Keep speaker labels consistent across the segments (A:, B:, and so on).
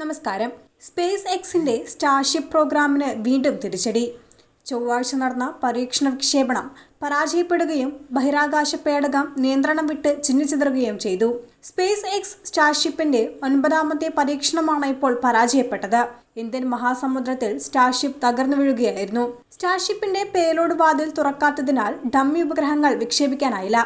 A: നമസ്കാരം. സ്പേസ് എക്സിന്റെ സ്റ്റാർഷിപ്പ് പ്രോഗ്രാമിന് വീണ്ടും തിരിച്ചടി. ചൊവ്വാഴ്ച നടന്ന പരീക്ഷണ വിക്ഷേപണം പരാജയപ്പെടുകയും ബഹിരാകാശ പേടകം നിയന്ത്രണം വിട്ട് ചിന്നിച്ചിതറുകയും ചെയ്തു. സ്പേസ് എക്സ് സ്റ്റാർഷിപ്പിന്റെ 9ാമത്തെ പരീക്ഷണമാണ് ഇപ്പോൾ പരാജയപ്പെട്ടത്. ഇന്ത്യൻ മഹാസമുദ്രത്തിൽ സ്റ്റാർഷിപ്പ് തകർന്നു വീഴുകയായിരുന്നു. സ്റ്റാർഷിപ്പിന്റെ പേലോഡ് വാതിൽ തുറക്കാത്തതിനാൽ ഡമ്മി ഉപഗ്രഹങ്ങൾ വിക്ഷേപിക്കാനായില്ല.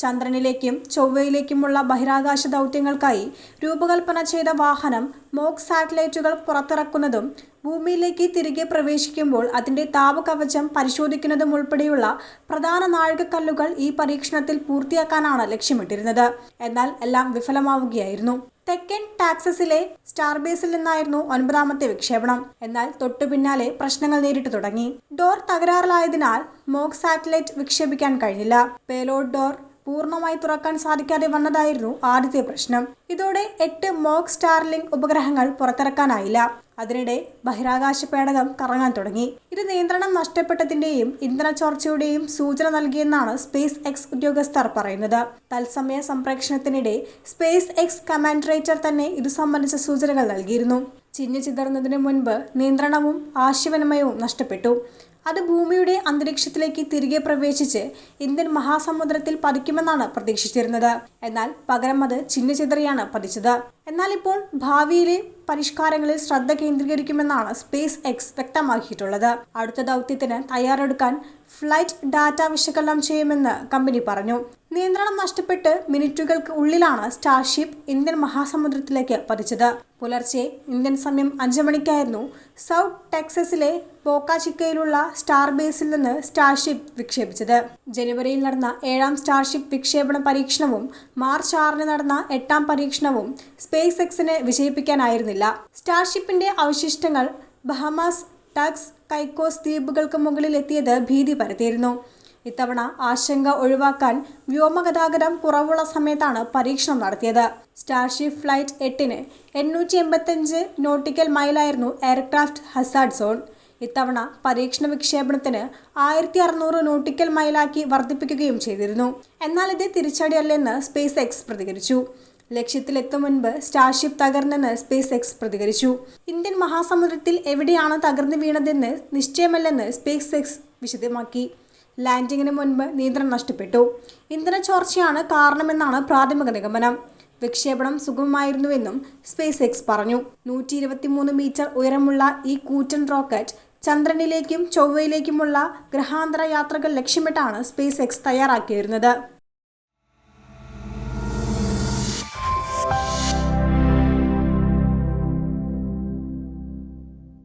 A: ചന്ദ്രനിലേക്കും ചൊവ്വയിലേക്കുമുള്ള ബഹിരാകാശ ദൗത്യങ്ങൾക്കായി രൂപകൽപ്പന ചെയ്ത വാഹനം മോക്ക് സാറ്റലൈറ്റുകൾ പുറത്തിറക്കുന്നതും ഭൂമിയിലേക്ക് തിരികെ പ്രവേശിക്കുമ്പോൾ അതിന്റെ താപകവചം പരിശോധിക്കുന്നതും ഉൾപ്പെടെയുള്ള പ്രധാന നാഴികക്കല്ലുകൾ ഈ പരീക്ഷണത്തിൽ പൂർത്തിയാക്കാനാണ് ലക്ഷ്യമിട്ടിരുന്നത്. എന്നാൽ എല്ലാം വിഫലമാവുകയായിരുന്നു. തെക്കൻ ടാക്സസിലെ സ്റ്റാർബേസിൽ നിന്നായിരുന്നു 9ാമത്തെ വിക്ഷേപണം. എന്നാൽ തൊട്ടു പിന്നാലെ പ്രശ്നങ്ങൾ നേരിട്ട് തുടങ്ങി. ഡോർ തകരാറിലായതിനാൽ മോക്ക് സാറ്റലൈറ്റ് വിക്ഷേപിക്കാൻ കഴിഞ്ഞില്ല. പേലോഡ് ഡോർ പൂർണ്ണമായി തുറക്കാൻ സാധിക്കാതെ വന്നതായിരുന്നു ആദ്യത്തെ പ്രശ്നം. ഇതോടെ 8 മോക്ക് സ്റ്റാർലിങ്ക് ഉപഗ്രഹങ്ങൾ പുറത്തിറക്കാനായില്ല. അതിനിടെ ബഹിരാകാശ പേടകം കറങ്ങാൻ തുടങ്ങി. ഇത് നിയന്ത്രണം നഷ്ടപ്പെട്ടതിന്റെയും ഇന്ധന ചോർച്ചയുടെയും സൂചന നൽകിയെന്നാണ് സ്പേസ് എക്സ് ഉദ്യോഗസ്ഥർ പറയുന്നത്. തത്സമയ സംപ്രേഷണത്തിനിടെ സ്പേസ് എക്സ് കമാൻഡറേറ്റർ തന്നെ ഇതു സംബന്ധിച്ച സൂചനകൾ നൽകിയിരുന്നു. ചിന്നിച്ചിതറുന്നതിനു മുൻപ് നിയന്ത്രണവും ആശയവിനിമയവും നഷ്ടപ്പെട്ടു. അത് ഭൂമിയുടെ അന്തരീക്ഷത്തിലേക്ക് തിരികെ പ്രവേശിച്ച് ഇന്ത്യൻ മഹാസമുദ്രത്തിൽ പതിക്കുമെന്നാണ് പ്രതീക്ഷിച്ചിരുന്നത്. എന്നാൽ പകരം അത് ചിന്നിച്ചിതറിയാണ് പതിച്ചത്. എന്നാൽ ഇപ്പോൾ ഭാവിയിലെ പരിഷ്കാരങ്ങളിൽ ശ്രദ്ധ കേന്ദ്രീകരിക്കുമെന്നാണ് സ്പേസ് എക്സ് വ്യക്തമാക്കിയിട്ടുള്ളത്. അടുത്ത ദൗത്യത്തിന് തയ്യാറെടുക്കാൻ ഫ്ലൈറ്റ് ഡാറ്റ വിശകലനം ചെയ്യുമെന്ന് കമ്പനി പറഞ്ഞു. നിയന്ത്രണം നഷ്ടപ്പെട്ട് മിനിറ്റുകൾക്ക് ഉള്ളിലാണ് സ്റ്റാർഷിപ്പ് ഇന്ത്യൻ മഹാസമുദ്രത്തിലേക്ക് പതിച്ചത്. പുലർച്ചെ ഇന്ത്യൻ സമയം 5 മണിക്കായിരുന്നു സൗത്ത് ടെക്സസിലെ ബോക്ക ചിക്കയിലുള്ള സ്റ്റാർബേസിൽ നിന്ന് സ്റ്റാർഷിപ്പ് വിക്ഷേപിച്ചത്. ജനുവരിയിൽ നടന്ന 7ാം സ്റ്റാർഷിപ്പ് വിക്ഷേപണ പരീക്ഷണവും മാർച്ച് 6-ന് നടന്ന 8ാം പരീക്ഷണവും സ്പേസ് എക്സിന് വിജയിപ്പിക്കാനായിരുന്നില്ല. സ്റ്റാർഷിപ്പിന്റെ അവശിഷ്ടങ്ങൾ ബഹമാസ്, ടക്സ്, കൈക്കോസ് ദ്വീപുകൾക്ക് മുകളിൽ എത്തിയത് ഭീതി പരത്തിയിരുന്നു. ഇത്തവണ ആശങ്ക ഒഴിവാക്കാൻ വ്യോമഗതാഗതം കുറവുള്ള സമയത്താണ് പരീക്ഷണം നടത്തിയത്. സ്റ്റാർഷിപ്പ് ഫ്ലൈറ്റ് 8-ന് 885 നോട്ടിക്കൽ മൈലായിരുന്നു എയർക്രാഫ്റ്റ് ഹസാർഡ് സോൺ. ഇത്തവണ പരീക്ഷണ വിക്ഷേപണത്തിന് 1600 നോട്ടിക്കൽ മൈലാക്കി വർദ്ധിപ്പിക്കുകയും ചെയ്തിരുന്നു. എന്നാൽ ഇത് തിരിച്ചടിയല്ലെന്ന് സ്പേസ് എക്സ് പ്രതികരിച്ചു. ലക്ഷ്യത്തിലെത്തും മുൻപ് സ്റ്റാർഷിപ്പ് തകർന്നെന്ന് സ്പേസ് എക്സ് പ്രതികരിച്ചു. ഇന്ത്യൻ മഹാസമുദ്രത്തിൽ എവിടെയാണ് തകർന്നു വീണതെന്ന് നിശ്ചയമല്ലെന്ന് സ്പേസ് എക്സ് വിശദമാക്കി. ലാൻഡിങ്ങിന് മുൻപ് നിയന്ത്രണം നഷ്ടപ്പെട്ടു. ഇന്ധന ചോർച്ചയാണ് കാരണമെന്നാണ് പ്രാഥമിക നിഗമനം. വിക്ഷേപണം സുഗമമായിരുന്നുവെന്നും സ്പേസ് എക്സ് പറഞ്ഞു. 123 മീറ്റർ ഉയരമുള്ള ഈ കൂറ്റൻ റോക്കറ്റ് ചന്ദ്രനിലേക്കും ചൊവ്വയിലേക്കുമുള്ള ഗ്രഹാന്തര യാത്രകൾ ലക്ഷ്യമിട്ടാണ് സ്പേസ് എക്സ് തയ്യാറാക്കിയിരുന്നത്.